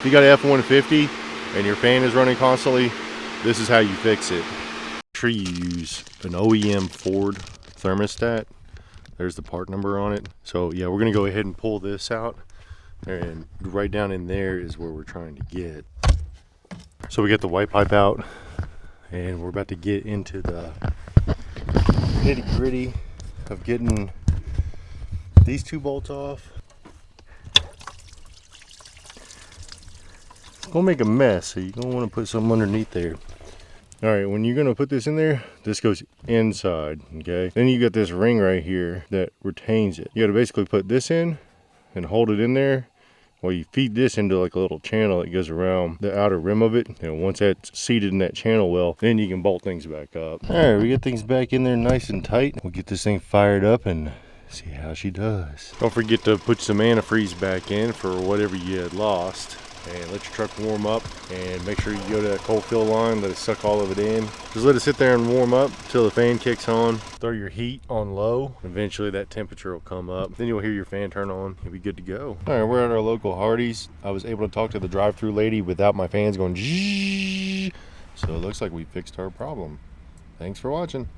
If you got an F150 and your fan is running constantly, this is how you fix it. Sure you use an OEM Ford thermostat. There's the part number on it. So yeah, we're gonna go ahead and pull this out, and right down in there is where we're trying to get. So we got the white pipe out, and we're about to get into the nitty gritty of getting these two bolts off. It's gonna make a mess, so you're gonna want to put something underneath there. All right, when you're gonna put this in there, this goes inside, okay? Then you got this ring right here that retains it. You gotta basically put this in and hold it in there while you feed this into like a little channel that goes around the outer rim of it. You know, once that's seated in that channel well, then you can bolt things back up. All right, we get things back in there nice and tight. We'll get this thing fired up and see how she does. Don't forget to put some antifreeze back in for whatever you had lost. And let your truck warm up, and make sure you go to that cold fill line, let it suck all of it in. Just let it sit there and warm up until the fan kicks on. Throw your heat on low. Eventually that temperature will come up. Then you'll hear your fan turn on. You'll be good to go. All right, we're at our local Hardee's. I was able to talk to the drive-through lady without my fans going zzzz. So it looks like we fixed our problem. Thanks for watching.